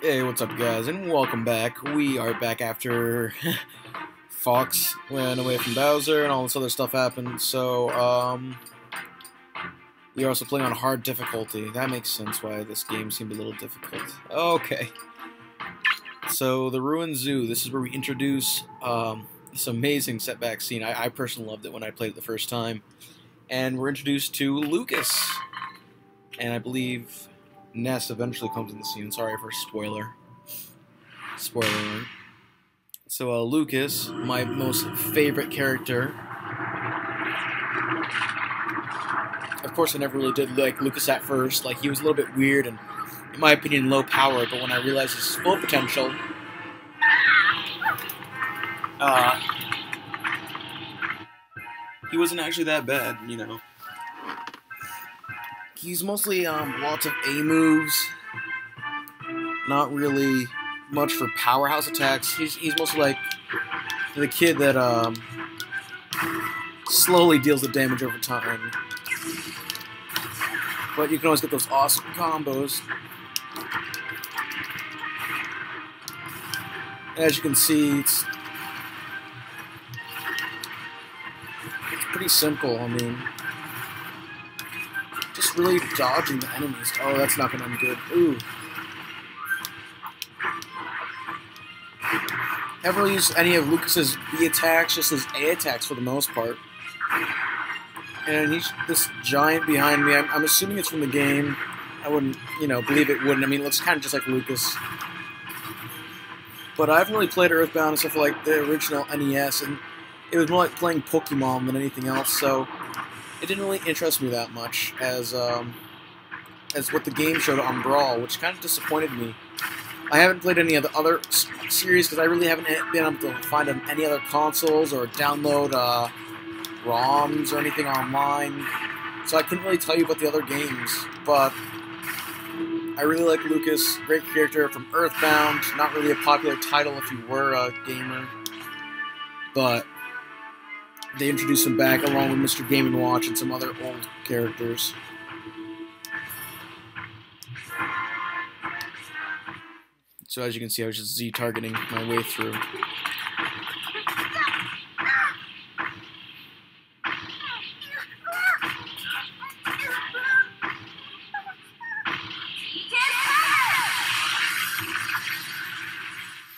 Hey, what's up, guys, and welcome back. We are back after Fox went away from Bowser and all this other stuff happened. So, we are also playing on hard difficulty. That makes sense why this game seemed a little difficult. Okay. So, the Ruined Zoo. This is where we introduce this amazing setback scene. I personally loved it when I played it the first time. And we're introduced to Lucas. And I believe Ness eventually comes in the scene. Sorry for spoiler. Spoiler alert. So, Lucas, my most favorite character. Of course, I never really did like Lucas at first. Like, he was a little bit weird and, in my opinion, low power. But when I realized his full potential, he wasn't actually that bad, you know. He's mostly lots of A moves, not really much for powerhouse attacks. He's mostly like the kid that slowly deals the damage over time. But you can always get those awesome combos. As you can see, it's pretty simple. I mean, just really dodging the enemies. Oh, that's not going to end good. Ooh. Never really used any of Lucas's B attacks, just his A attacks for the most part. And he's this giant behind me. I'm assuming it's from the game. I wouldn't, believe it wouldn't. I mean, it looks kind of just like Lucas. But I haven't really played Earthbound except for like the original NES, and it was more like playing Pokemon than anything else. So it didn't really interest me that much as what the game showed on Brawl, which kind of disappointed me. I haven't played any of the other series because I really haven't been able to find any other consoles or download ROMs or anything online, so I couldn't really tell you about the other games. But I really like Lucas, great character from Earthbound, not really a popular title if you were a gamer, but they introduced him back along with Mr. Game & Watch and some other old characters. So as you can see, I was just Z-targeting my way through.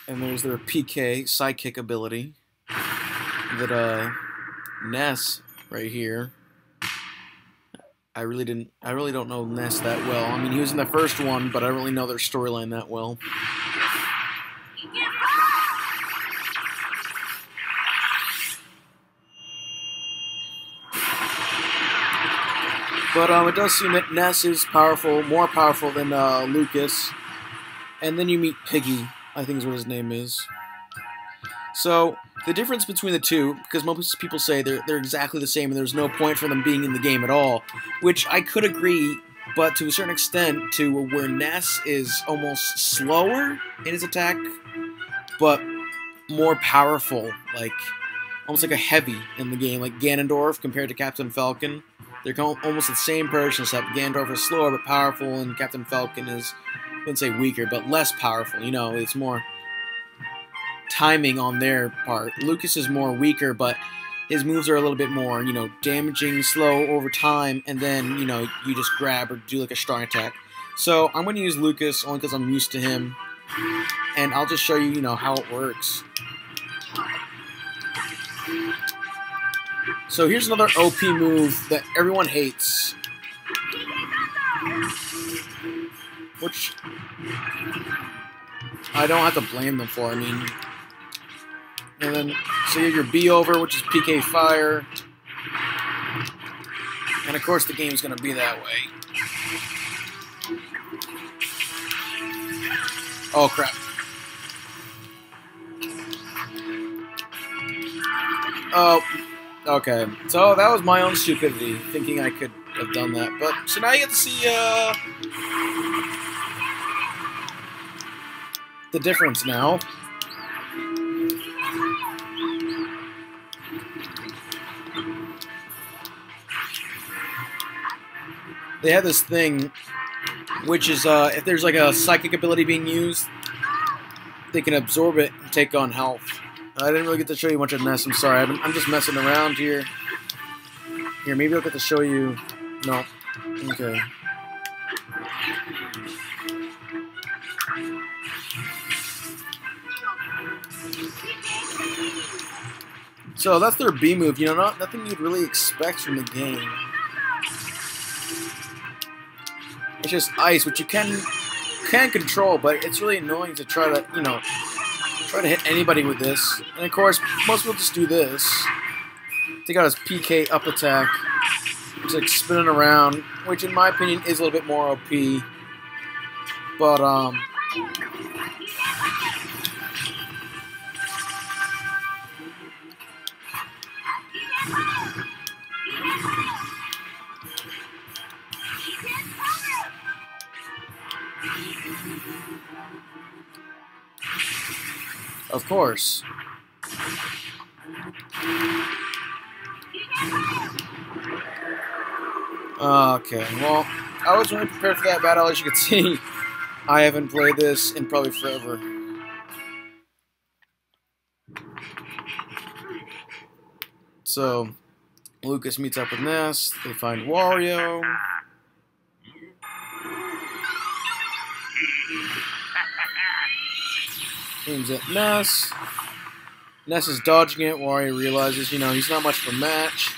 And there's their PK, sidekick ability, that Ness right here. I really don't know Ness that well. I mean, he was in the first one, but I don't really know their storyline that well. But it does seem that Ness is powerful, more powerful than Lucas. And then you meet Piggy, I think is what his name is. So the difference between the two, because most people say they're exactly the same and there's no point for them being in the game at all, which I could agree, but to a certain extent, to where Ness is almost slower in his attack, but more powerful, like almost like a heavy in the game, like Ganondorf compared to Captain Falcon. They're almost the same person, except Ganondorf is slower but powerful, and Captain Falcon is, I wouldn't say weaker, but less powerful. You know, it's more timing on their part. Lucas is more weaker, but his moves are a little bit more, damaging, slow over time, and then, you just grab or do like a strong attack. So I'm going to use Lucas only because I'm used to him, and I'll just show you, how it works. So here's another OP move that everyone hates, which I don't have to blame them for. I mean, and then so you have your B over, which is PK Fire, and of course the game's gonna be that way. Oh crap! Oh. Okay, so that was my own stupidity, thinking I could have done that. But so now you get to see the difference now. They had this thing which is if there's like a psychic ability being used, they can absorb it and take on health. I didn't really get to show you much of Ness. I'm sorry. I'm just messing around here. Here, maybe I'll get to show you. No. Okay. So that's their B move. You know, nothing you'd really expect from the game. It's just ice, which you can control, but it's really annoying to try to, you know, try to hit anybody with this. And of course, most people just do this. Take out his PK up attack. It's like spinning around, which in my opinion is a little bit more OP. But of course. Okay, well, I was really prepared for that battle. As you can see, I haven't played this in probably forever. So, Lucas meets up with Ness. They find Wario. Aims at Ness. Ness is dodging it. Wario realizes, you know, he's not much of a match.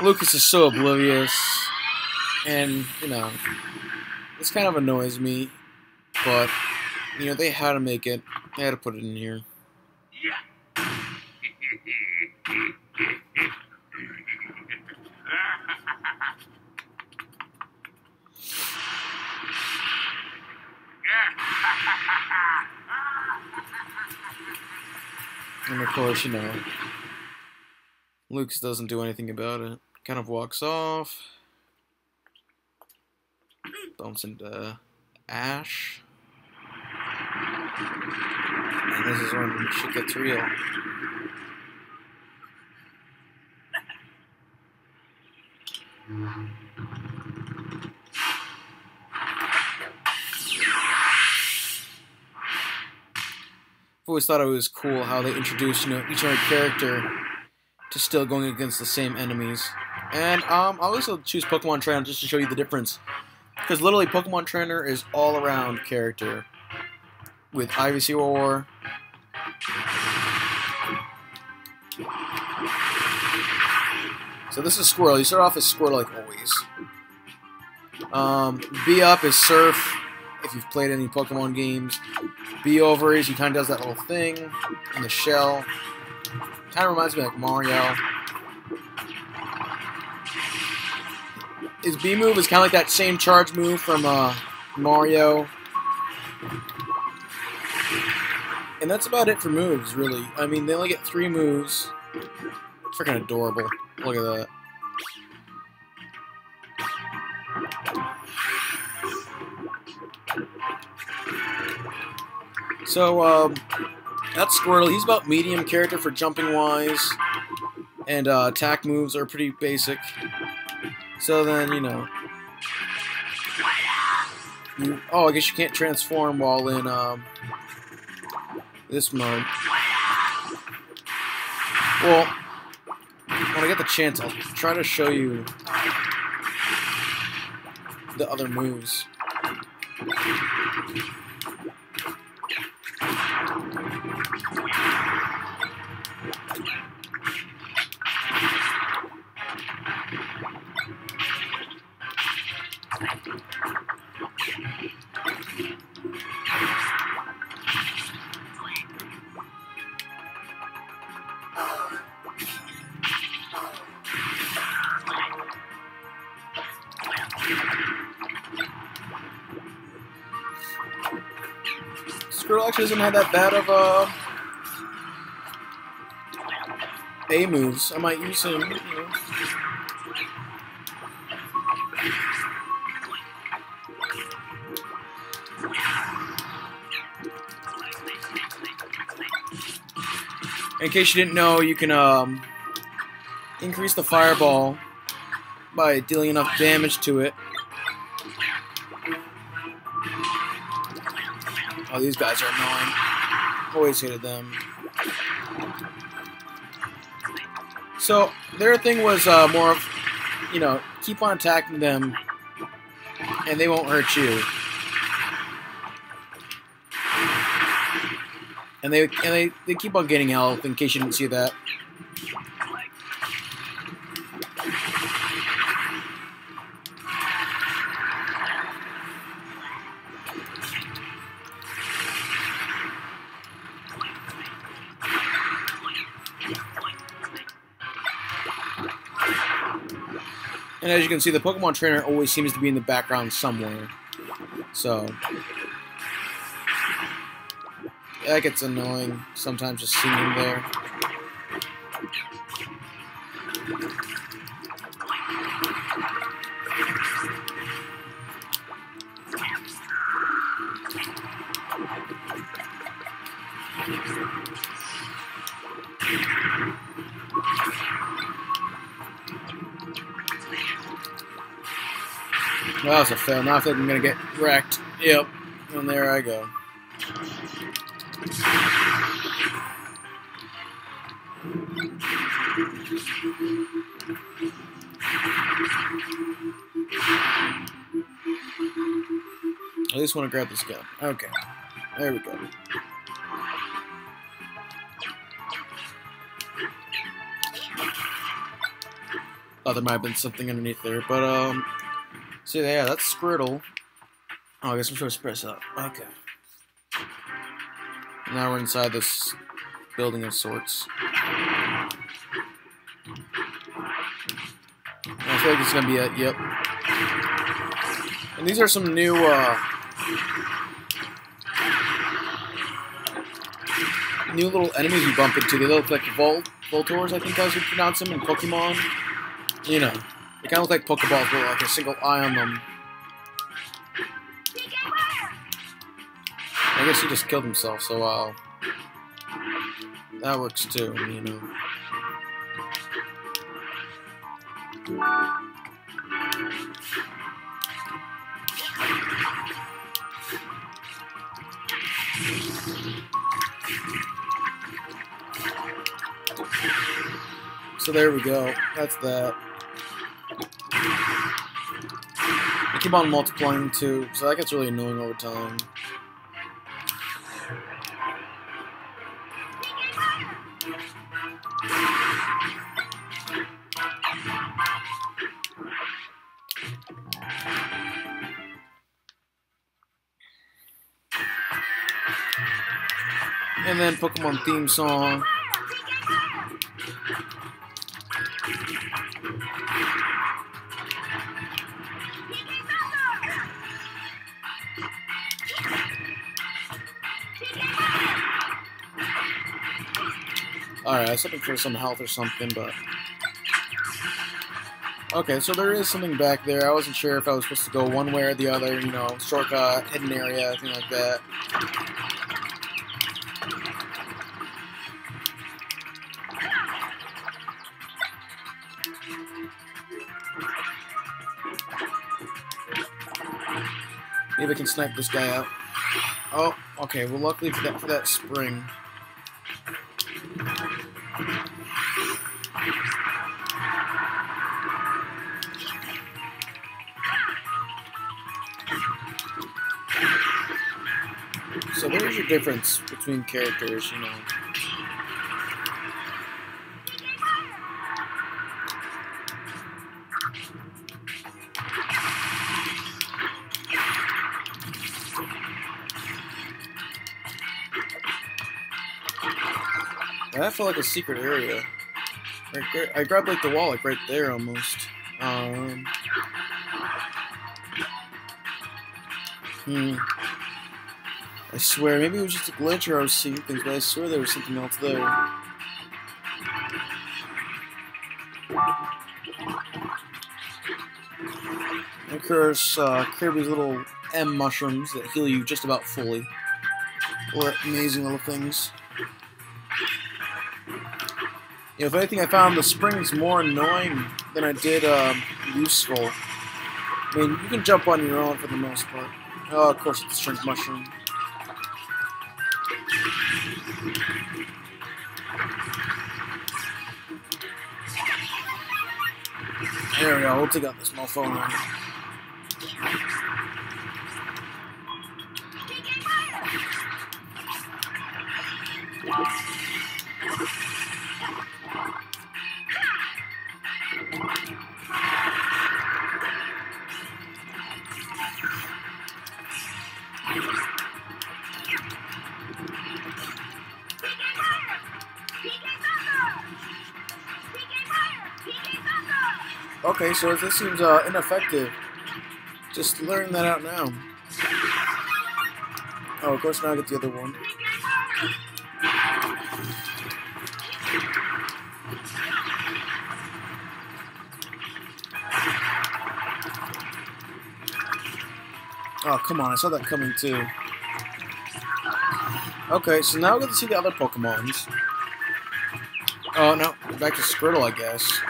Lucas is so oblivious. And, you know, this kind of annoys me. But, you know, they had to make it. They had to put it in here. And of course, you know, Lucas doesn't do anything about it. Kind of walks off. Bumps into Ash. And this is when shit gets real. I've always thought it was cool how they introduced, you know, each and every character to still going against the same enemies. And I'll also choose Pokemon Trainer just to show you the difference. Because literally Pokemon Trainer is all around character. With Ivysaur. So this is Squirrel. You start off as Squirrel like always. B up is Surf, if you've played any Pokemon games. B over is he kind of does that little thing in the shell. Kind of reminds me of like Mario. His B move is kind of like that same charge move from Mario. And that's about it for moves, really. I mean, they only get 3 moves. Freaking adorable. Look at that. So, that's Squirtle. He's about medium character for jumping wise. And attack moves are pretty basic. So then, you know. Oh, I guess you can't transform while in this mode. Well, when I get the chance, I'll try to show you the other moves. Squirtle actually doesn't have that bad of A moves. I might use him, you know. In case you didn't know, you can increase the fireball by dealing enough damage to it. Oh, these guys are annoying. Always hated them. So, their thing was more of, you know, keep on attacking them, and they won't hurt you. And they keep on gaining health, in case you didn't see that. And as you can see, the Pokemon trainer always seems to be in the background somewhere. So, that gets annoying sometimes just seeing him there. Well, that was a fail. Now I think I'm going to get wrecked. Yep. And there I go. I just want to grab this gun. Okay. There we go. Thought there might have been something underneath there, but, so yeah, that's Squirtle. Oh, I guess I'm supposed to press up. Okay. Now we're inside this building of sorts. I feel like it's gonna be it, yep. And these are some new, new little enemies you bump into. They look like Voltors, I think that's how you pronounce them in Pokemon. You know, they kind of look like Pokeballs with like a single eye on them. I guess he just killed himself, so that works too, you know. So there we go. That's that. They keep on multiplying too, so that gets really annoying over time. And then Pokemon theme song. Alright, I was hoping for some health or something, but... Okay, so there is something back there. I wasn't sure if I was supposed to go one way or the other, you know, shortcut, hidden area, anything like that. Maybe I can snipe this guy out. Oh, okay, well luckily for that spring. So there's your difference between characters, you know. That felt like a secret area. Right there. I grabbed like the wall, like right there almost. I swear, maybe it was just a glitch or I was seeing things, but I swear there was something else there. And of course, Kirby's little M mushrooms that heal you just about fully. Or amazing little things. You know, if anything, I found the springs more annoying than I did useful. I mean, you can jump on your own for the most part. Oh, of course, it's the strength mushroom. There we go. We'll take out this mofo now. Okay, so this seems ineffective. Just learning that out now. Oh, of course, now I get the other one. Oh, come on, I saw that coming too. Okay, so now we get to see the other Pokemons. Oh, no, back to Squirtle, I guess.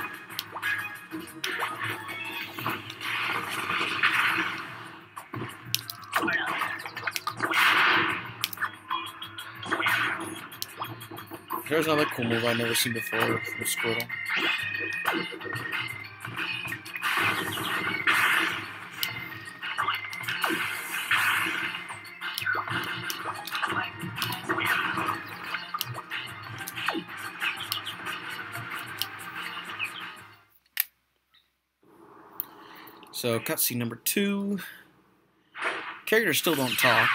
There's another cool move I've never seen before from Squirtle. So, cutscene number 2. Characters still don't talk.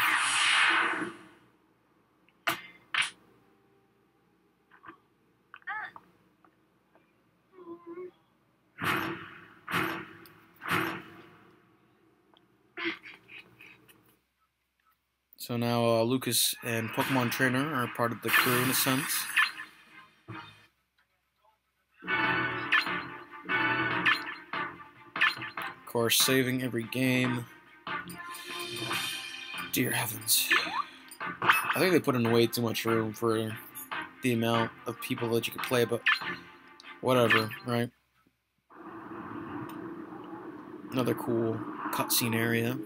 So now Lucas and Pokemon Trainer are part of the crew in a sense. Of course, saving every game. Dear heavens. I think they put in way too much room for the amount of people that you could play, but whatever, right? Another cool cutscene area.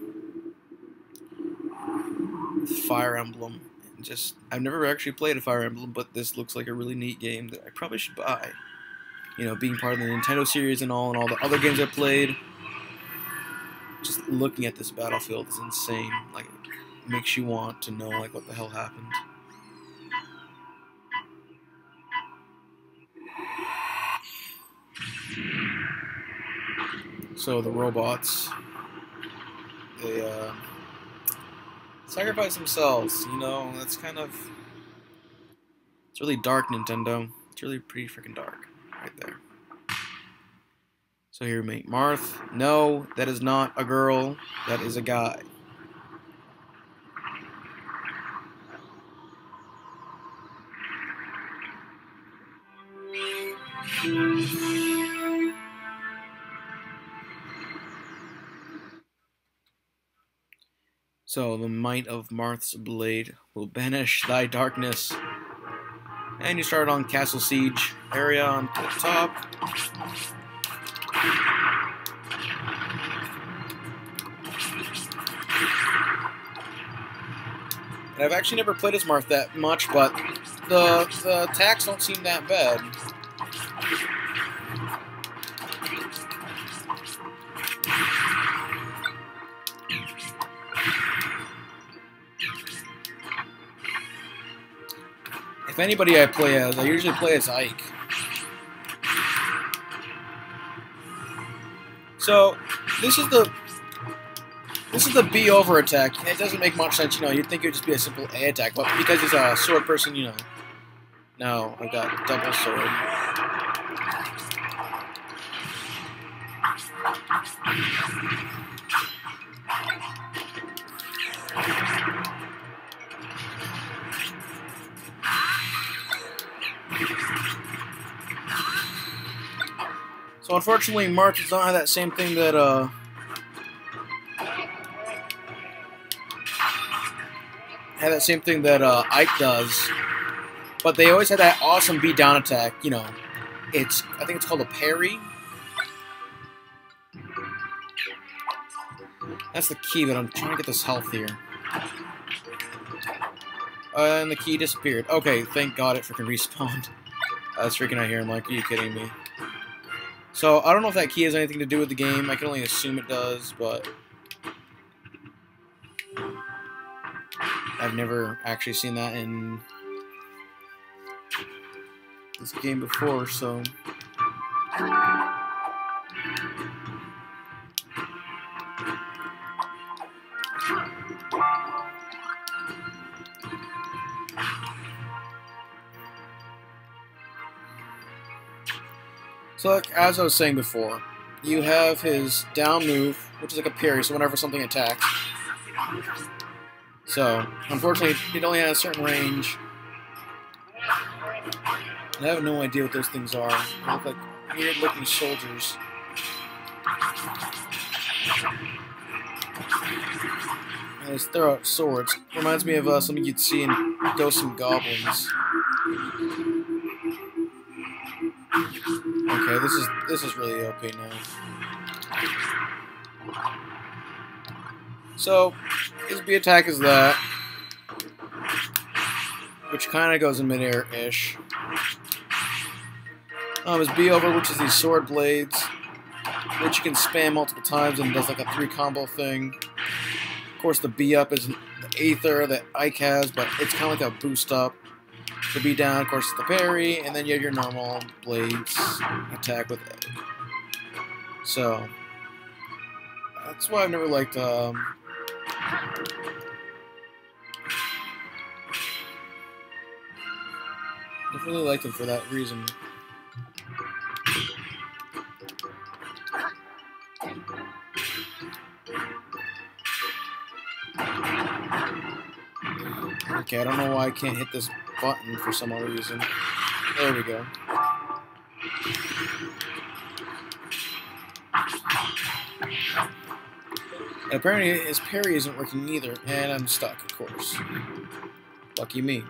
Fire Emblem. And just, I've never actually played a Fire Emblem, but this looks like a really neat game that I probably should buy. You know, being part of the Nintendo series and all the other games I played. Just looking at this battlefield is insane. Like, it makes you want to know, like, what the hell happened. So the robots, they sacrifice themselves, you know, that's kind of, it's really dark, Nintendo. It's really pretty freaking dark, right there. So here we meet Marth. No, that is not a girl, that is a guy. So the might of Marth's blade will banish thy darkness. And you start on Castle Siege area on the top. And I've actually never played as Marth that much, but the attacks don't seem that bad. If anybody I play as, I usually play as Ike. So this is the B over attack, and it doesn't make much sense, you know. You'd think it would just be a simple A attack, but because he's a sword person, you know. Now I've got double sword. So unfortunately, Marth does not have that same thing that Ike does. But they always had that awesome beat down attack, you know, I think it's called a parry. That's the key, but I'm trying to get this health here. And the key disappeared. Okay, thank God it freaking respawned. I was freaking out here. I'm like, are you kidding me? So, I don't know if that key has anything to do with the game. I can only assume it does, but I've never actually seen that in this game before, so... So, like, as I was saying before, you have his down move, which is like a parry, so whenever something attacks. So, unfortunately, it only has a certain range. And I have no idea what those things are. They look like weird-looking soldiers. And they throw out swords. Reminds me of something you'd see in Ghosts and Goblins. Okay, this is really OP now. So, his B attack is that, which kind of goes in midair-ish. His B over, which is these sword blades, which you can spam multiple times and does like a 3-combo thing. Of course, the B up is the Aether that Ike has, but it's kind of like a boost up. The B down, of course, is the parry, and then you have your normal blades attack with egg. So, that's why I've never liked, I've really liked him for that reason. Okay, I don't know why I can't hit this button for some other reason. There we go. And apparently his parry isn't working either, and I'm stuck, of course. Lucky me.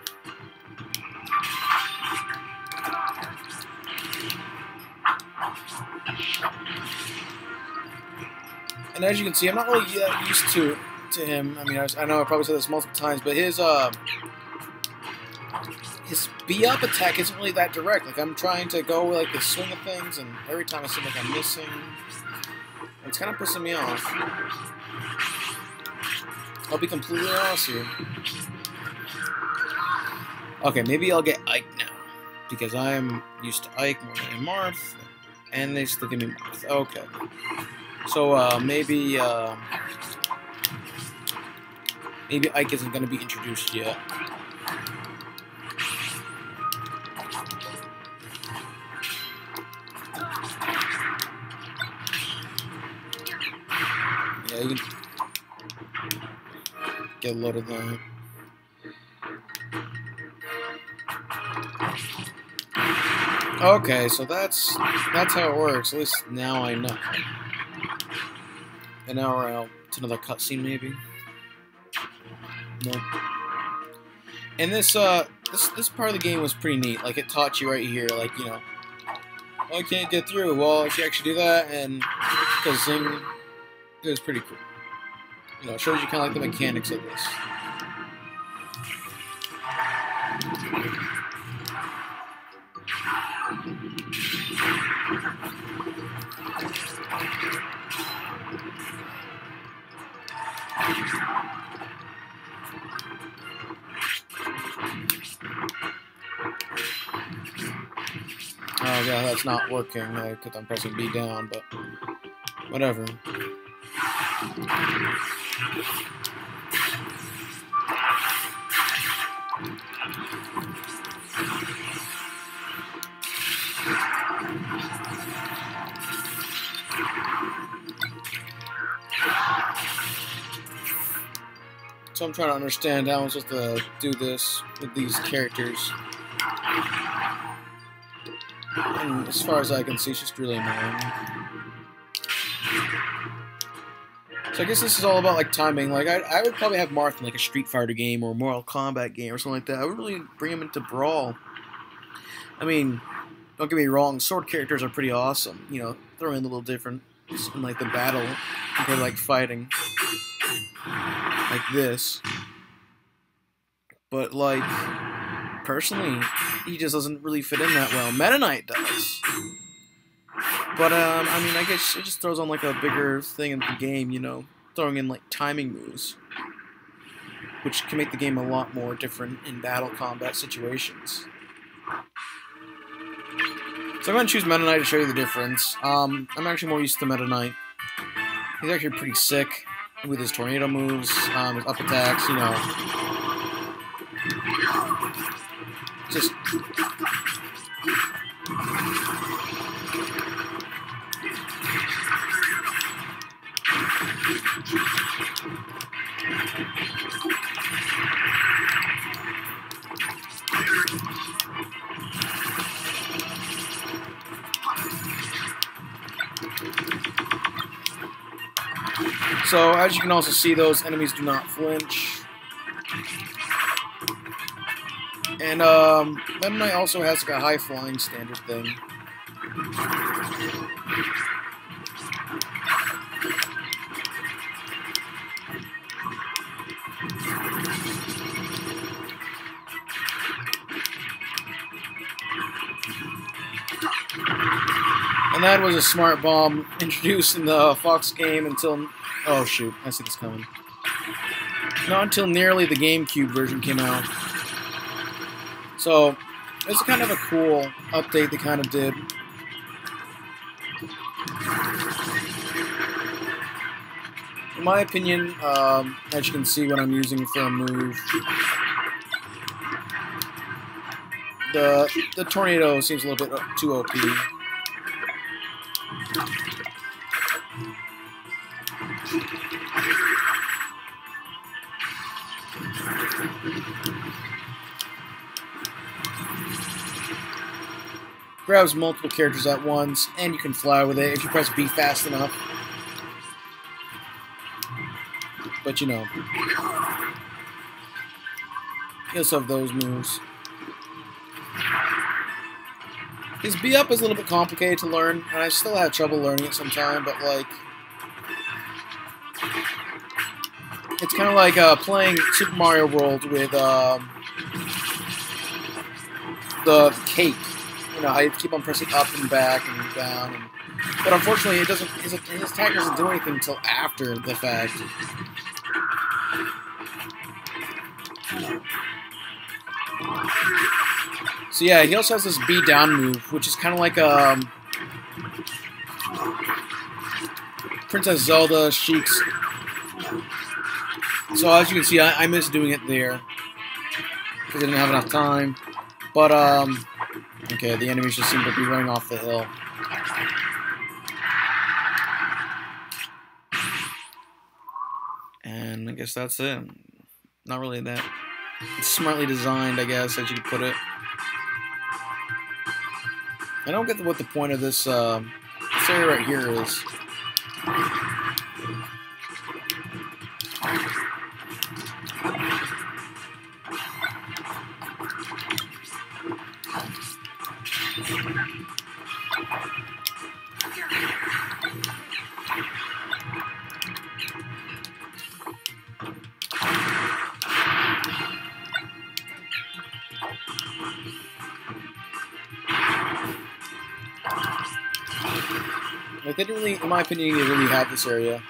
And as you can see, I'm not really used to him. I mean, I know I probably said this multiple times, but his B up attack isn't really that direct. Like, I'm trying to go with, like, the swing of things, and every time I seem like I'm missing. It's kind of pissing me off. I'll be completely honest here. Okay, maybe I'll get Ike now, because I am used to Ike more than Marth, and they still give me Marth. Okay. So, maybe Ike isn't going to be introduced yet. Yeah, you can get a load of that. Okay, so that's how it works. At least now I know. And now we're out to another cutscene, maybe. No. And this part of the game was pretty neat. Like, it taught you right here, like, you know, oh, I can't get through. Well, if you actually do that, and because it was pretty cool. You know, it shows you kind of like the mechanics of this. Oh yeah, that's not working because I'm pressing B down, but whatever. So I'm trying to understand how I'm supposed to do this with these characters. And as far as I can see, it's just really annoying. So I guess this is all about, like, timing. Like, I would probably have Marth in, like, a Street Fighter game or a Mortal Kombat game or something like that. I would really bring him into Brawl. I mean, don't get me wrong, sword characters are pretty awesome. You know, throw in a little different in like the battle compared to like fighting, like this. But like personally, he just doesn't really fit in that well. Meta Knight does. But, I mean, I guess it just throws on, like, a bigger thing in the game, you know, throwing in, like, timing moves, which can make the game a lot more different in battle combat situations. So I'm going to choose Meta Knight to show you the difference. I'm actually more used to Meta Knight. He's actually pretty sick with his tornado moves, his up attacks, you know. Just... So, as you can also see, those enemies do not flinch. And, Meta Knight also has like a high flying standard thing. And that was a smart bomb introduced in the Fox game until... Oh shoot, I see this coming. Not until nearly the GameCube version came out. So, it's kind of a cool update they kind of did. In my opinion, as you can see when I'm using for a move, the tornado seems a little bit too OP. Grabs multiple characters at once, and you can fly with it if you press B fast enough. But you know, you also have those moves. His B up is a little bit complicated to learn, and I still have trouble learning it sometimes, but like, it's kind of like playing Super Mario World with the cape. You know, I keep on pressing up and back and down, and, but unfortunately, it doesn't. His attack doesn't do anything until after the fact. So yeah, he also has this B down move, which is kind of like Princess Zelda, Sheik's. So as you can see, I missed doing it there because I didn't have enough time. But okay, the enemies just seem to be running off the hill. And I guess that's it. Not really that smartly designed, I guess, as you could put it. I don't get what the point of this area right here is. Like, they didn't really, in my opinion, they really have this area.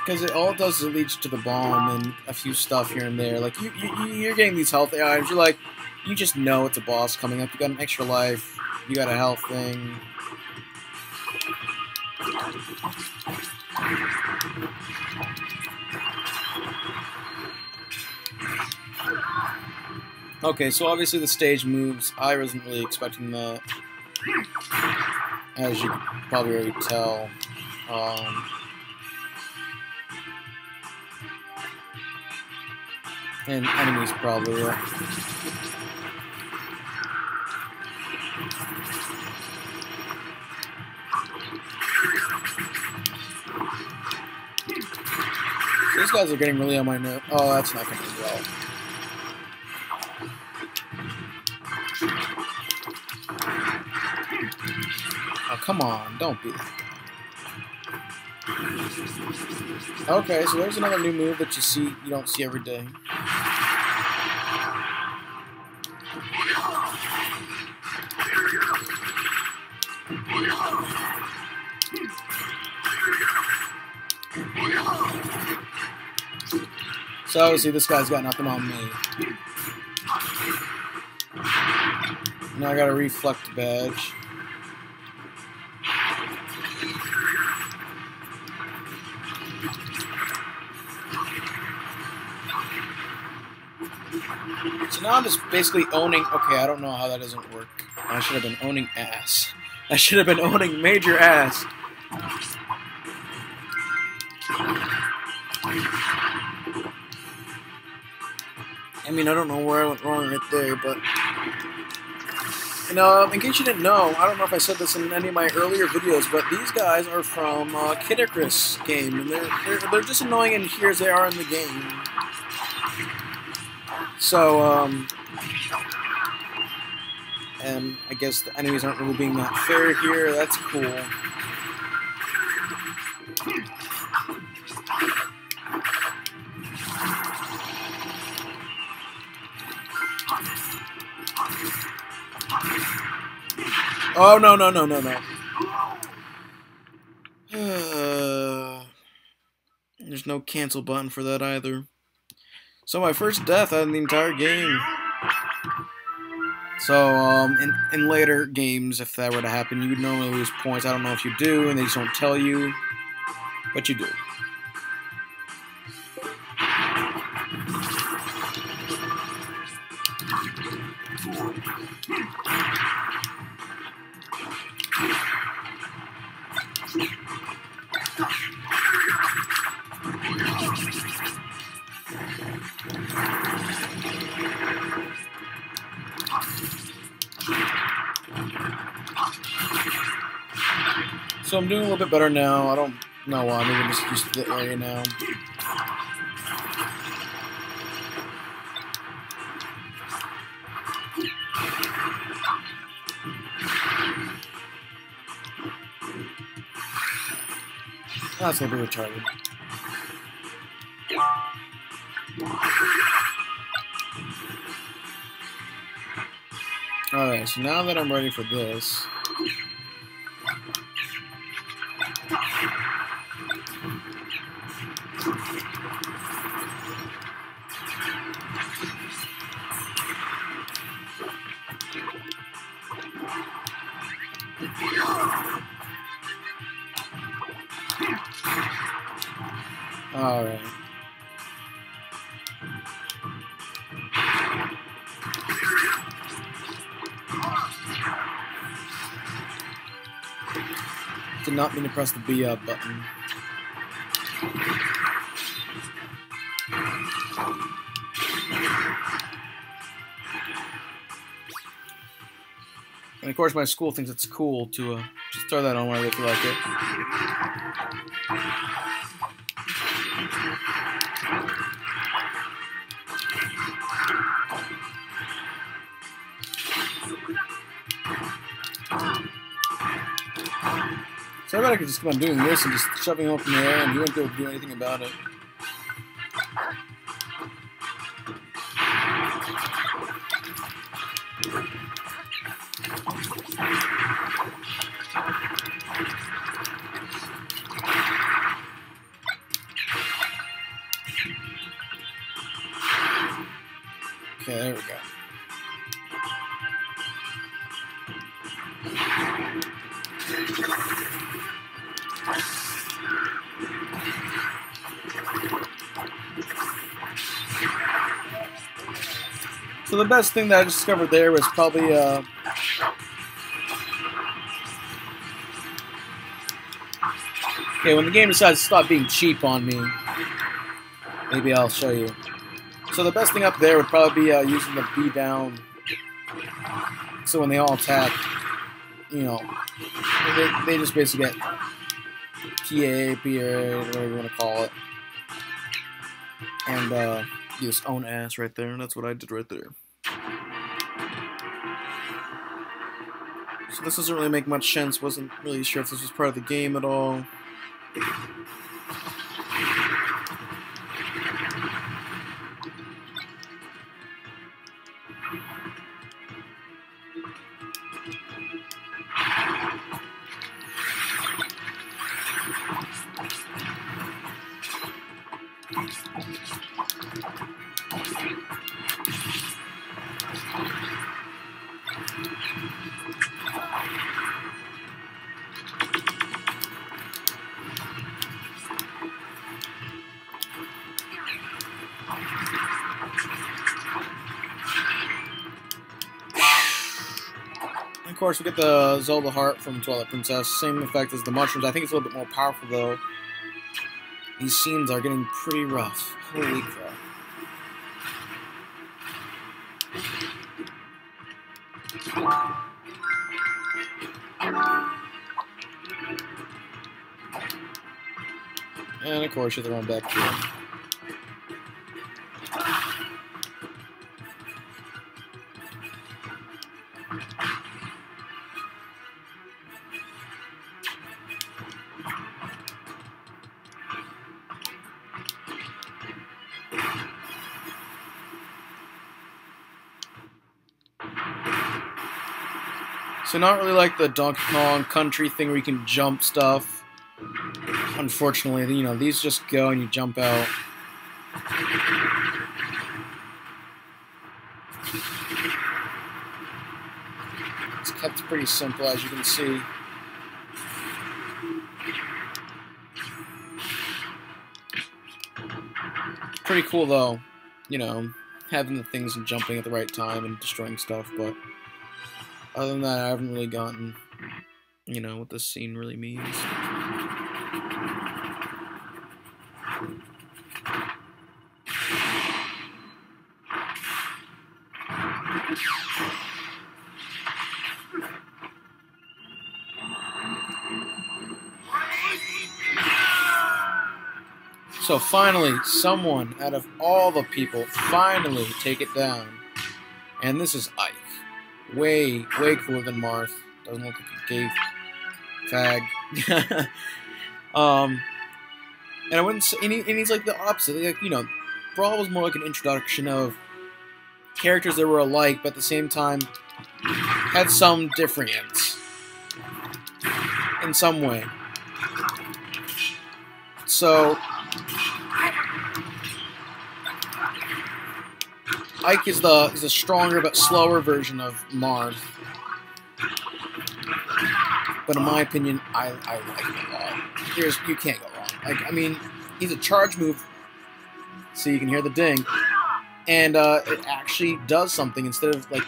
Because all it does is it leads to the bomb and a few stuff here and there. Like, you're getting these health items. You're like, you just know it's a boss coming up. You got an extra life. You got a health thing. Okay, so obviously the stage moves. I wasn't really expecting that. As you could probably already tell. And enemies probably. These guys are getting really on my nerve. Oh, that's not going to be well. come on, don't be that guy. Okay, so there's another new move that you don't see every day. So obviously this guy's got nothing on me. Now I got a reflect badge. So now I'm just basically owning... Okay, I don't know how that doesn't work. I should have been owning ass. I should have been owning major ass. I mean, I don't know where I went wrong right there, but... You know, in case you didn't know, I don't know if I said this in any of my earlier videos, but these guys are from Kid Icarus game, and they're just annoying and here as they are in the game. So, and I guess the enemies aren't really being that fair here. That's cool. Oh, no, no, no, no, no. There's no cancel button for that either. So my first death out of the entire game. So, in later games, if that were to happen, you would normally lose points. I don't know if you do, and they just don't tell you, but you do. So I'm doing a little bit better now. I don't know why. Maybe I'm just used to the area now. That's gonna be retarded. Alright, so now that I'm ready for this... Alright. Did not mean to press the B up button. And of course my school thinks it's cool to just throw that on whenever they feel like it. So I bet I could just keep on doing this and just shoving him up in the air and you wouldn't be able to do anything about it. Okay, there we go. So the best thing that I discovered there was probably okay, when the game decides to stop being cheap on me, maybe I'll show you. So the best thing up there would probably be using the B down. So when they all attack, you know, they just basically get PA, PA, whatever you want to call it. And you just own ass right there, and that's what I did right there. So This doesn't really make much sense. Wasn't really sure if this was part of the game at all. Of course, we get the Zelda Heart from Twilight Princess. Same effect as the mushrooms. I think it's a little bit more powerful, though. These scenes are getting pretty rough. Holy crap. And, of course, you have to run back here. So not really like the Donkey Kong Country thing where you can jump stuff. Unfortunately, you know, these just go and you jump out. It's kept pretty simple, as you can see. Pretty cool, though, you know, having the things and jumping at the right time and destroying stuff, but other than that, I haven't really gotten, you know, what this scene really means. So finally, someone out of all the people finally take it down. And this is Ike. Way cooler than Marth. Doesn't look like a gay fag. And I wouldn't say, and he's like the opposite. Like, you know, Brawl was more like an introduction of characters that were alike, but at the same time had some difference in some way. So Ike is the stronger but slower version of Marth. But in my opinion, I like him a lot. You can't go wrong. Like, I mean, he's a charge move, so you can hear the ding, and it actually does something. Instead of like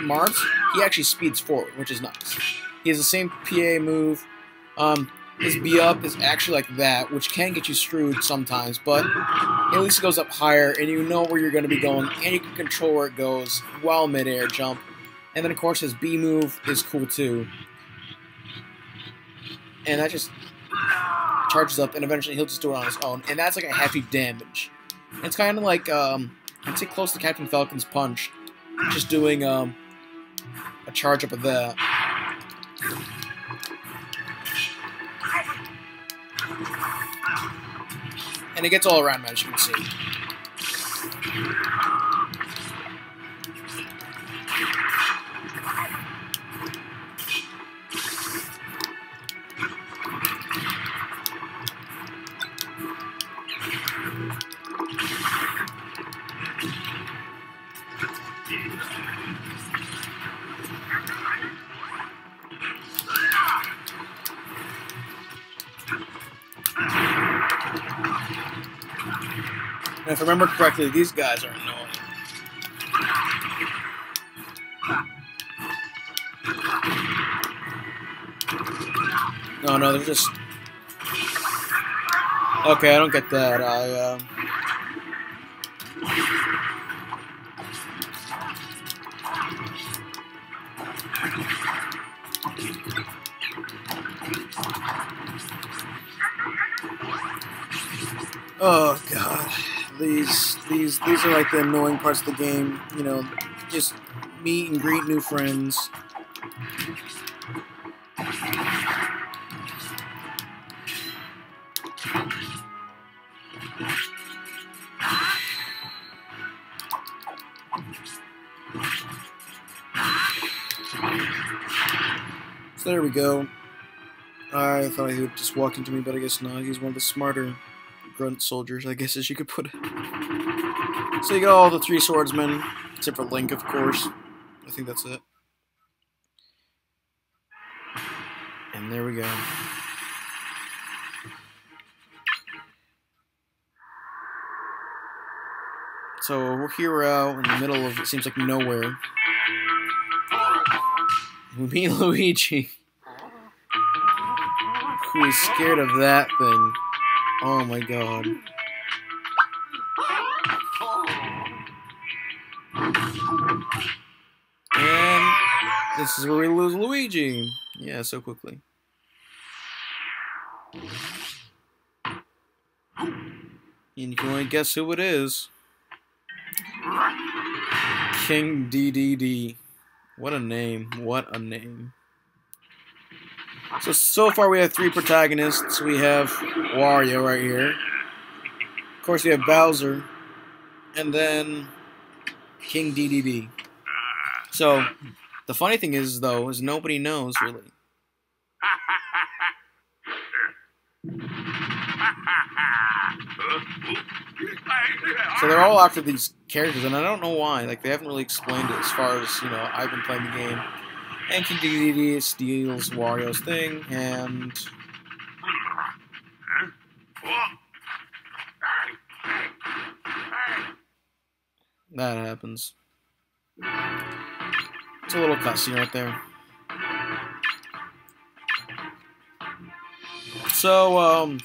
Marth, he actually speeds forward, which is nice. He has the same PA move. His B up is actually like that, which can get you screwed sometimes, but at least it goes up higher, and you know where you're going to be going, and you can control where it goes while mid-air jump. And then, of course, his B move is cool, too. And that just charges up, and eventually he'll just do it on his own. And that's like a heavy damage. And it's kind of like, I'd say close to Captain Falcon's Punch, just doing a charge up of that. And it gets all around, as you can see. And if I remember correctly, these guys are annoying. No, they're just... Okay, I don't get that. Oh, God. These are like the annoying parts of the game, you know, just meet and greet new friends. So there we go. I thought he would just walk into me, but I guess not. He's one of the smarter grunt soldiers, I guess, as you could put it. So you got all the 3 swordsmen, except for Link, of course. I think that's it. And there we go. So here we're out in the middle of, it seems like, nowhere. We meet Luigi, who is scared of that thing. Oh my god. And this is where we lose Luigi. Yeah, so quickly. And you can only guess who it is. King DDD. What a name. What a name. So far we have 3 protagonists. We have Wario right here. Of course we have Bowser. And then King DDD. So, the funny thing is, though, is nobody knows, really. So they're all after these characters, and I don't know why. Like, they haven't really explained it as far as, you know, I've been playing the game. And King DDD steals Wario's thing, and... that happens. It's a little cutscene right there. So,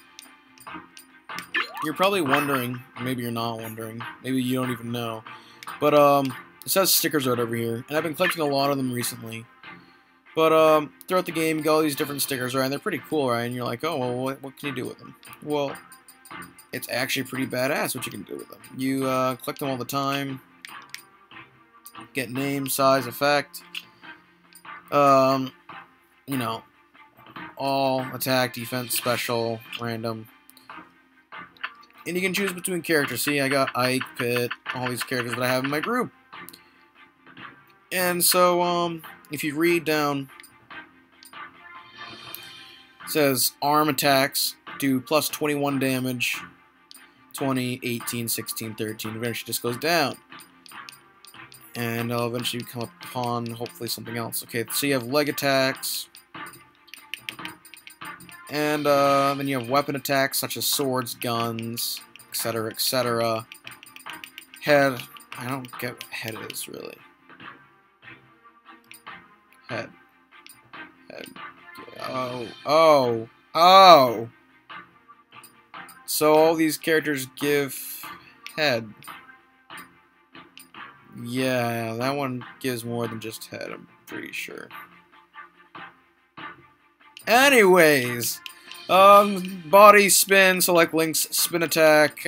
you're probably wondering, maybe you're not wondering, maybe you don't even know, but, it says stickers right over here, and I've been collecting a lot of them recently. But, throughout the game, you got all these different stickers, right, and they're pretty cool, right, and you're like, oh, well, what can you do with them? Well, it's actually pretty badass what you can do with them. You, collect them all the time, get name, size, effect, you know, all, attack, defense, special, random. And you can choose between characters. See, I got Ike, Pit, all these characters that I have in my group. And so, if you read down, it says arm attacks do plus 21 damage, 20, 18, 16, 13. Eventually just goes down. And I'll eventually come upon, hopefully, something else. Okay, so you have leg attacks. And then you have weapon attacks, such as swords, guns, etc., etc. Head. I don't get what head is, really. Head. Head. Oh. So all these characters give head. Yeah, that one gives more than just head, I'm pretty sure. Anyways, body spin, so like Link's spin attack,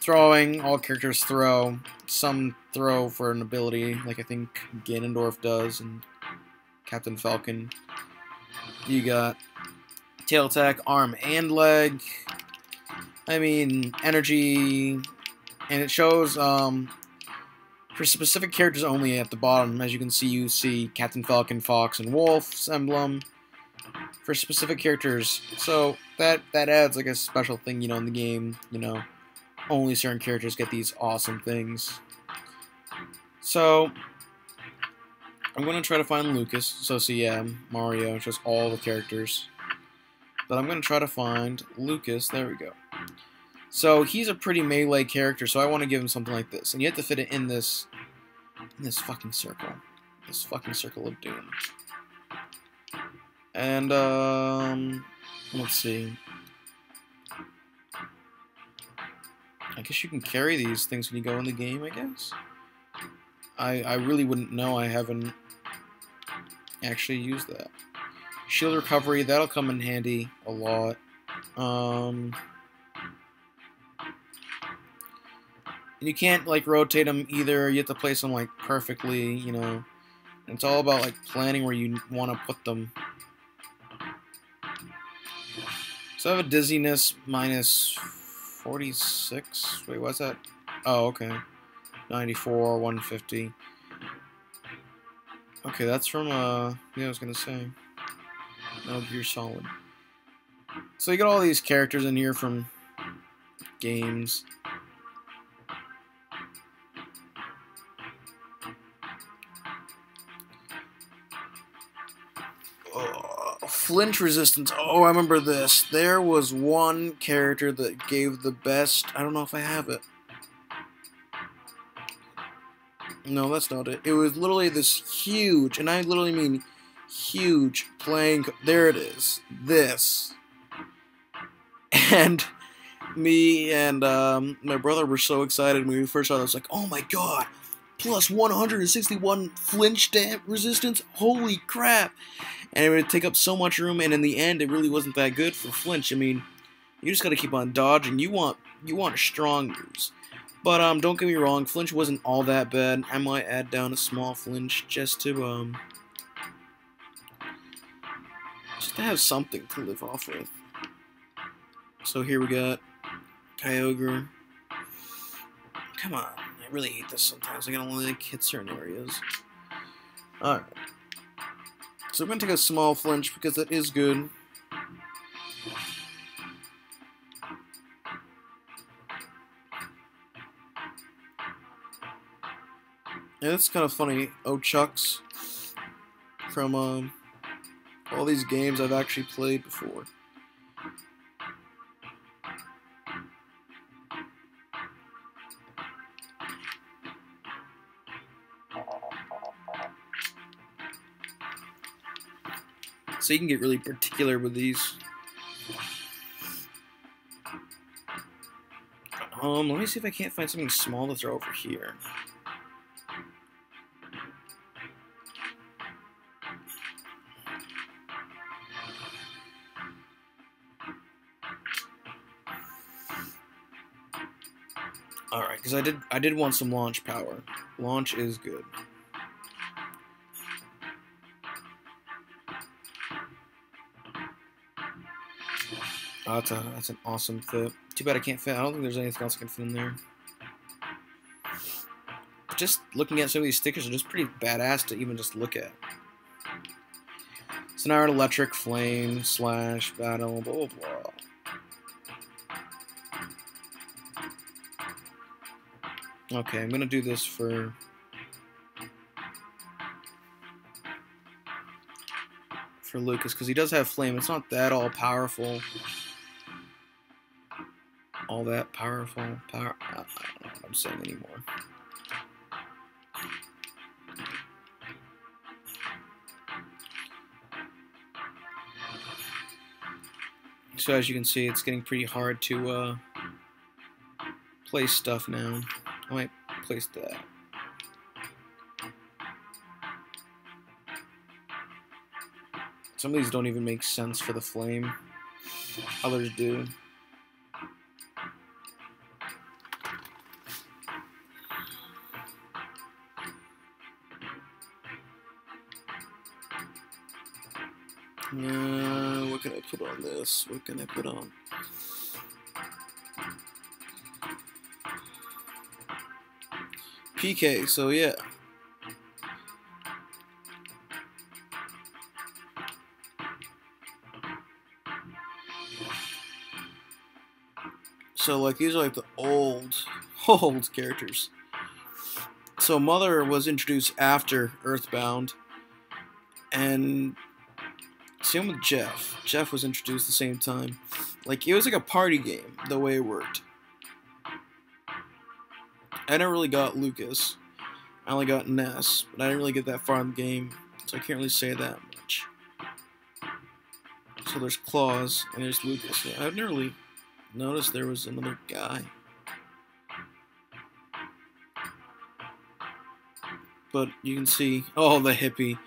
throwing, all characters throw. Some throw for an ability, like I think Ganondorf does, and Captain Falcon. You got tail attack, arm and leg. I mean, energy, and it shows, for specific characters only at the bottom. As you see Captain Falcon, Fox, and Wolf's emblem. For specific characters, so that adds like a special thing, you know, in the game. You know, only certain characters get these awesome things. So I'm gonna try to find Lucas. So yeah, Mario, just all the characters. But I'm gonna try to find Lucas. There we go. So he's a pretty melee character, so I want to give him something like this, and you have to fit it in this fucking circle, this fucking circle of doom. And, let's see. I guess you can carry these things when you go in the game, I guess? I really wouldn't know. I haven't actually used that. Shield recovery, that'll come in handy a lot. And you can't, like, rotate them either. You have to place them, like, perfectly, you know. And it's all about, like, planning where you want to put them. So I have a dizziness minus 46. Wait, what's that? Oh, okay. 94, 150. Okay, that's from, yeah, I was gonna say. Metal Gear Solid. So you got all these characters in here from games. Flinch resistance. Oh, I remember this. There was one character that gave the best. I don't know if I have it. No, that's not it. It was literally this huge, and I literally mean huge, playing. There it is. This. And me and my brother were so excited when we first saw this. Like, oh my god, plus 161 flinch resistance. Holy crap! And it would take up so much room, and in the end, it really wasn't that good for flinch. I mean, you just gotta keep on dodging. You want strong moves. But don't get me wrong, flinch wasn't all that bad. I might add down a small flinch just to have something to live off with. So here we got Kyogre. Come on, I really hate this sometimes. I gotta like hit certain areas. Alright. So we're gonna take a small flinch because that is good. And it's kind of funny. Chucks from all these games I've actually played before. So you can get really particular with these. Let me see if I can't find something small to throw over here. Alright, because I did want some launch power. Launch is good. Oh, that's an awesome fit. Too bad I can't fit. I don't think there's anything else I can fit in there. Just looking at some of these stickers are just pretty badass to even just look at. So now we're at electric, flame, slash, battle, blah blah blah. Okay, I'm gonna do this for Lucas because he does have flame. It's not that all powerful. All that powerful. I don't know what I'm saying anymore. So as you can see, it's getting pretty hard to place stuff now. I might place that. Some of these don't even make sense for the flame. Others do. What can I put on this? What can I put on? PK, so yeah. So like these are like the old characters. So Mother was introduced after Earthbound, and same with Jeff. Jeff was introduced at the same time. Like it was like a party game the way it worked. I never really got Lucas. I only got Ness, but I didn't really get that far in the game, so I can't really say that much. So there's Claus, and there's Lucas. Yeah, I've never really noticed there was another guy. But you can see, oh, the hippie.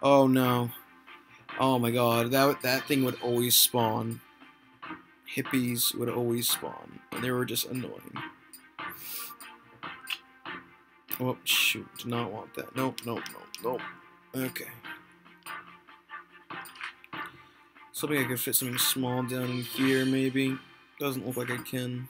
Oh no. Oh my god, that thing would always spawn. Hippies would always spawn, and they were just annoying. Oh, shoot. Do not want that. Nope, nope, nope, nope. Okay. Something I could fit something small down in here, maybe. Doesn't look like I can.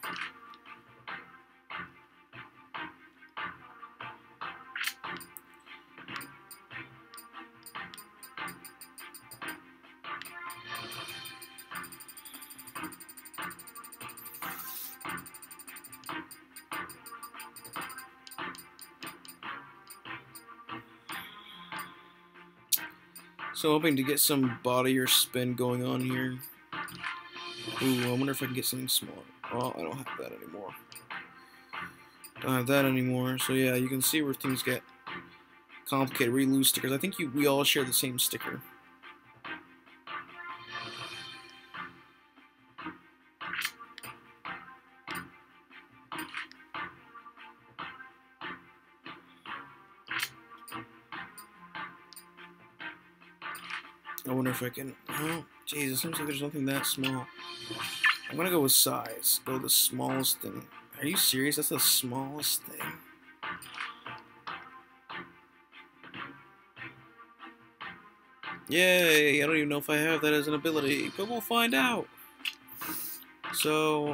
So hoping to get some body or spin going on here. Ooh, I wonder if I can get something smaller. Oh, I don't have that anymore. Don't have that anymore. So yeah, you can see where things get complicated. We lose stickers. I think we all share the same sticker. I wonder if I can. Oh, jeez, it seems like there's nothing that small. I'm gonna go with size. Go the smallest thing. Are you serious? That's the smallest thing. Yay! I don't even know if I have that as an ability, but we'll find out. So,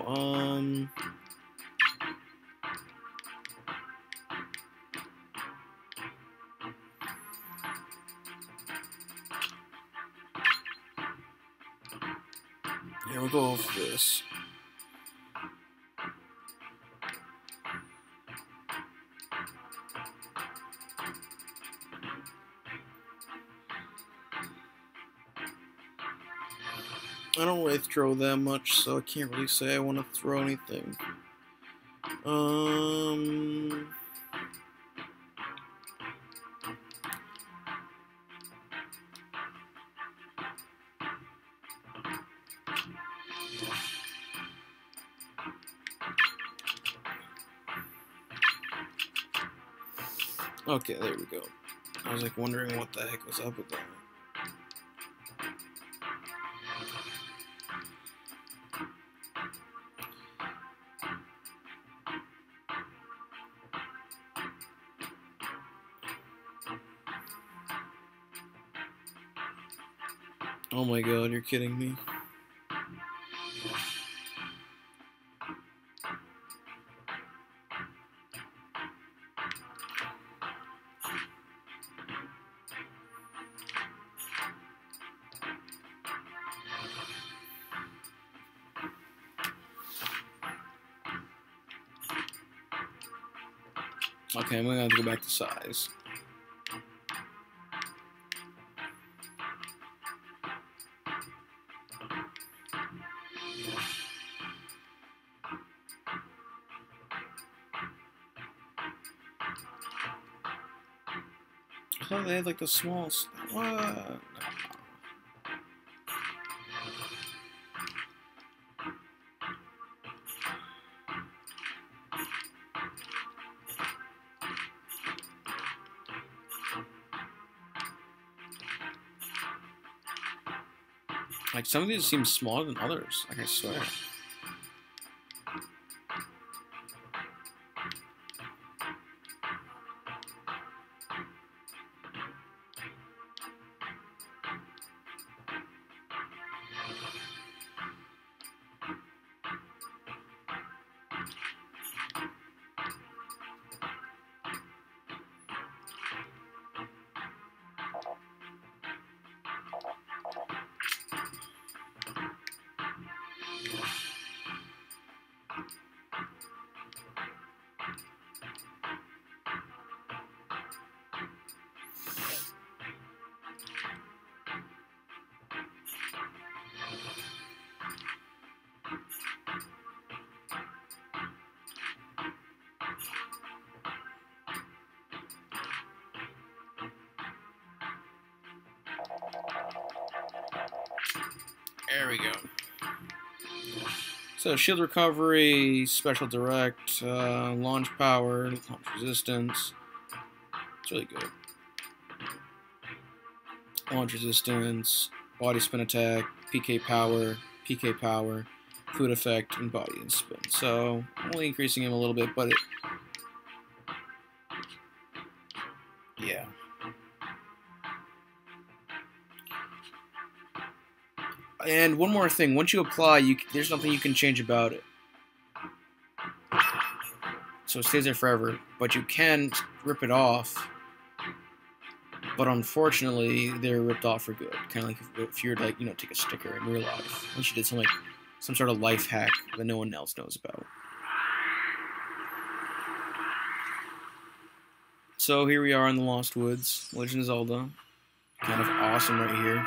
yeah, we'll go over this. I don't really throw that much, so I can't really say I want to throw anything. Okay, there we go. I was like wondering what the heck was up with that. Oh my god, you're kidding me. Okay, I'm gonna have to go back to size. I thought they had like the small stuff. What? Like, some of these seem smaller than others, like I swear. There we go. So, shield recovery, special direct, launch power, launch resistance. It's really good. Launch resistance, body spin attack, PK power, food effect, and body and spin. So, only increasing him a little bit, but yeah. And one more thing, once you apply, there's nothing you can change about it. So it stays there forever, but you can rip it off. But unfortunately, they're ripped off for good. Kind of like if you were to, like, you know, take a sticker in real life. Unless you did some sort of life hack that no one else knows about. So here we are in the Lost Woods, Legend of Zelda. Kind of awesome right here.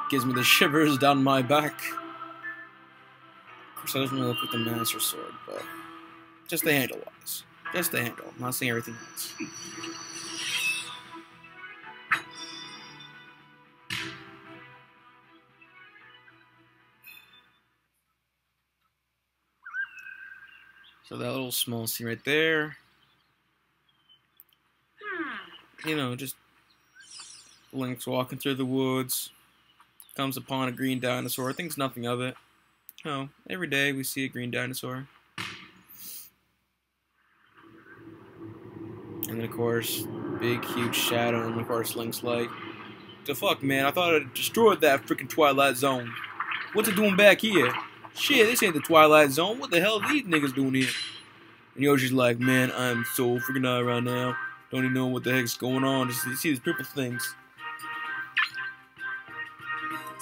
Gives me the shivers down my back. Of course, I doesn't really look like the Master Sword, but just the handle-wise. Just the handle. I'm not saying everything else. So that little small scene right there. You know, just Link's walking through the woods. Comes upon a green dinosaur. Thinks nothing of it. Oh, every day we see a green dinosaur. And then, of course, big, huge shadow. And, of course, Link's like, the fuck, man? I thought I destroyed that freaking Twilight Zone. What's it doing back here? Shit, this ain't the Twilight Zone. What the hell are these niggas doing here? And Yoshi's like, man, I'm so freaking high right now. Don't even know what the heck's going on. Just see these purple things.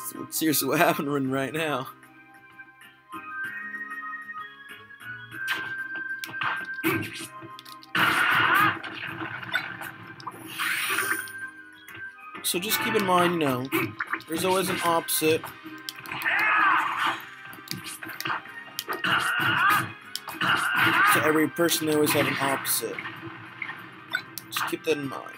So seriously, what happened right now? So just keep in mind, you know, there's always an opposite. To every person, they always have an opposite. Just keep that in mind.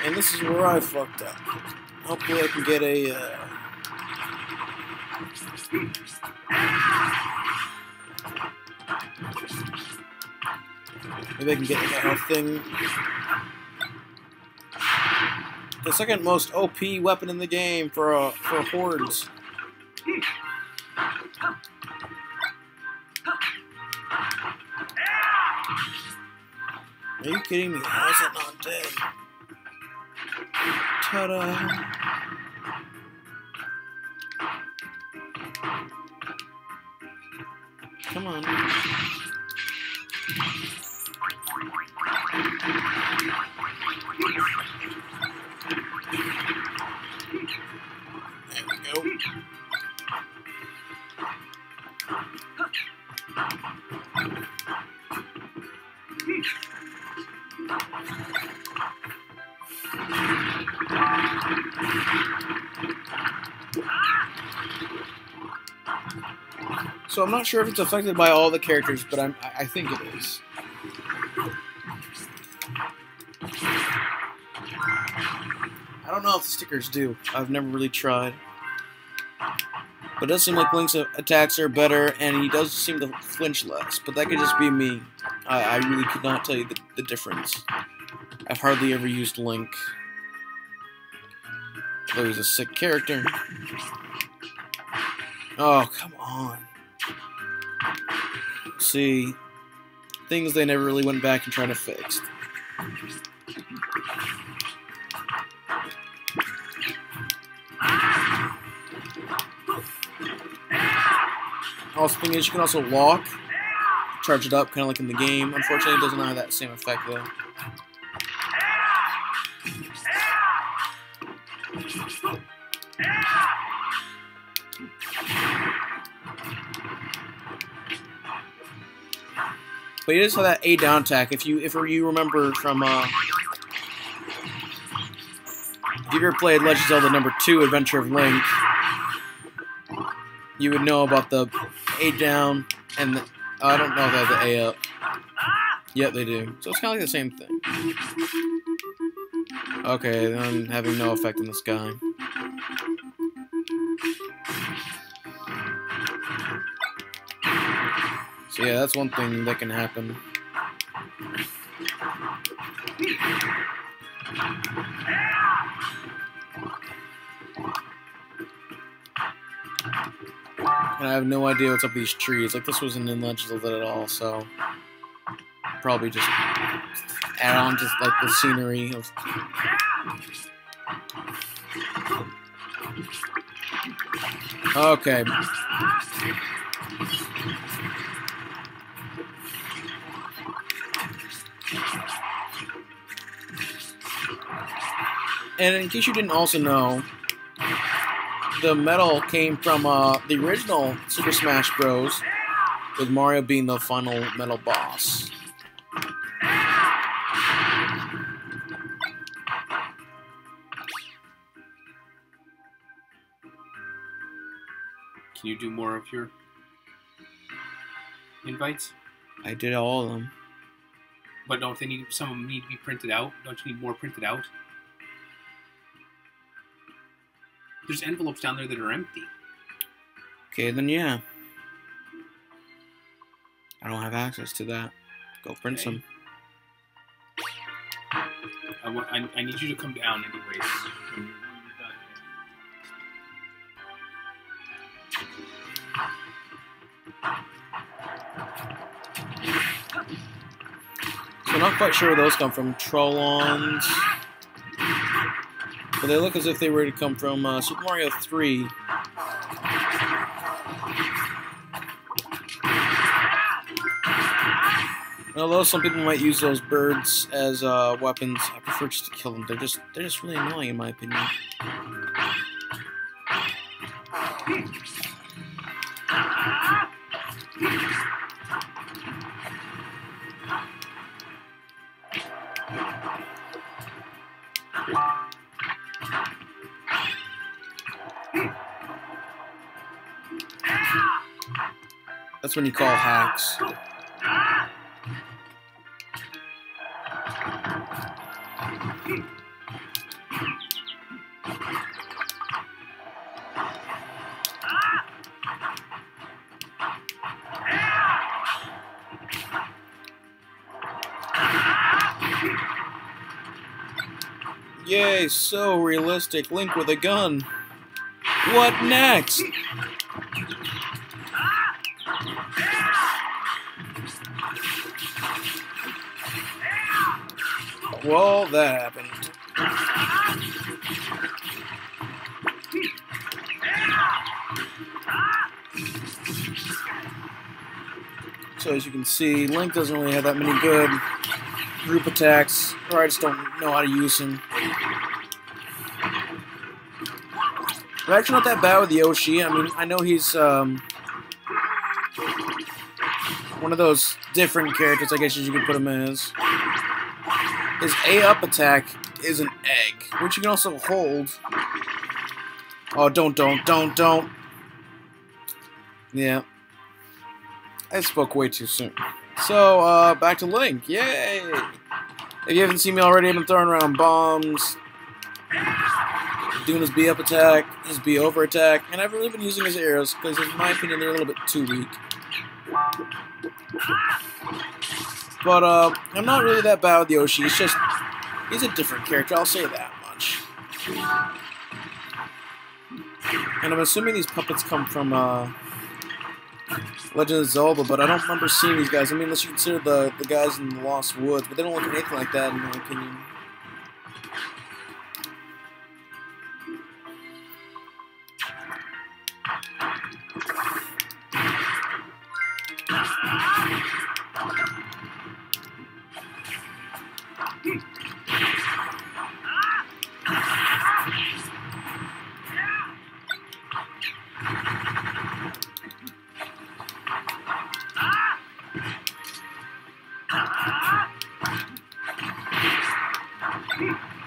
And this is where I fucked up. Hopefully I can get a, maybe I can get a health thing. The second most OP weapon in the game for hordes. Are you kidding me? How is it not dead? Ta-da! Come on. There we go. So I'm not sure if it's affected by all the characters, but I think it is. I don't know if the stickers do. I've never really tried. But it does seem like Link's attacks are better, and he does seem to flinch less. But that could just be me. I really could not tell you the difference. I've hardly ever used Link. Though he's a sick character. Oh, come on. See, things they never really went back and tried to fix. Also, thing is, you can also walk, charge it up, kind of like in the game. Unfortunately, it doesn't have that same effect though. But he does have that A down attack. If you remember from if you ever played Legend of Zelda number 2, Adventure of Link, you would know about the A down and the, I don't know if they have the A up. Yeah, they do. So it's kind of like the same thing. Okay, I'm having no effect on this guy. So yeah, that's one thing that can happen. And I have no idea what's up these trees. Like, this wasn't in Legend of Zelda at all, so probably just add on to like the scenery of Okay. And in case you didn't also know, the medal came from the original Super Smash Bros. With Mario being the final medal boss. Can you do more of your invites? I did all of them. But don't they need, some of them need to be printed out? Don't you need more printed out? There's envelopes down there that are empty. Okay, then yeah. I don't have access to that. Go print some. I need you to come down anyways. So I'm not quite sure where those come from. Trollons. But they look as if they were to come from Super Mario 3. Although some people might use those birds as weapons, I prefer just to kill them. They're just really annoying in my opinion. That's when you call hacks. Yay, so realistic. Link with a gun. What next? Well, that happened. So as you can see, Link doesn't really have that many good group attacks, or I just don't know how to use him. But actually not that bad with Yoshi. I mean, I know he's one of those different characters, I guess you could put him as. His A-up attack is an egg, which you can also hold. Oh, don't. Yeah. I spoke way too soon. So, back to Link. Yay! If you haven't seen me already, I've been throwing around bombs, doing his B-up attack, his B-over attack, and I've really been using his arrows, because in my opinion, they're a little bit too weak. But, I'm not really that bad with Yoshi. It's just, he's a different character, I'll say that much. And I'm assuming these puppets come from, Legend of Zelda, but I don't remember seeing these guys. I mean, unless you consider the guys in the Lost Woods, but they don't look anything like that, in my opinion.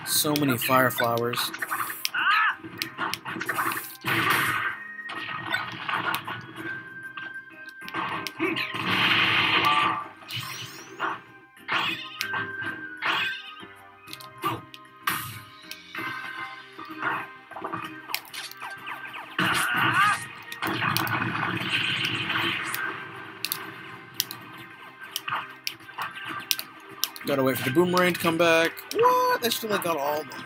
So many fire flowers. Gotta wait for the boomerang to come back. What? I still got all of them.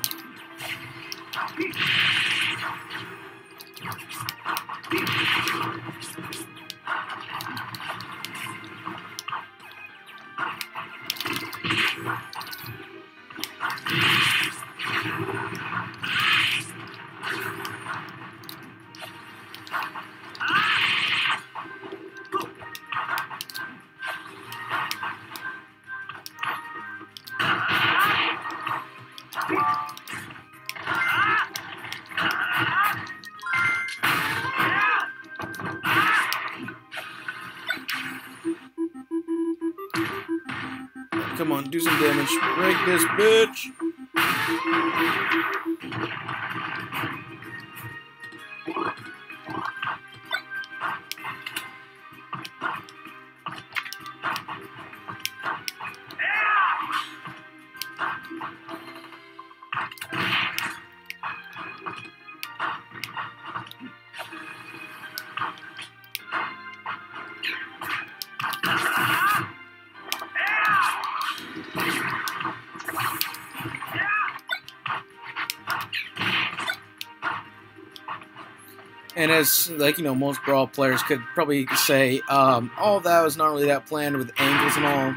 Come on, do some damage. Break this bitch. And as, like, you know, most Brawl players could probably say, all that was not really that planned with angles and all.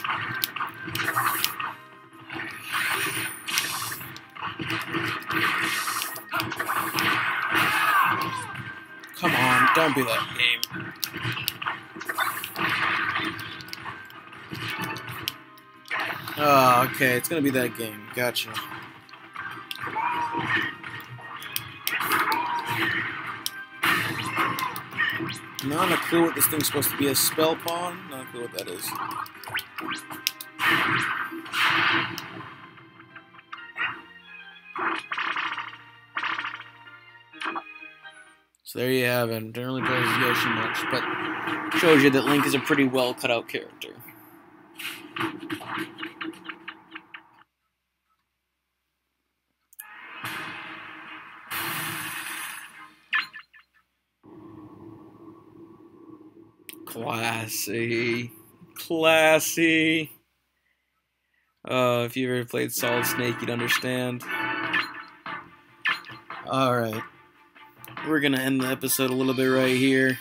Come on, don't be that game. Oh, okay, it's gonna be that game. Gotcha. Not a clue what this thing's supposed to be. A spell pawn? Not a clue what that is. So there you have it. Don't really play as Yoshi much, but shows you that Link is a pretty well cut out character. Classy. Classy. If you ever played Solid Snake, you'd understand. Alright. We're gonna end the episode a little bit right here.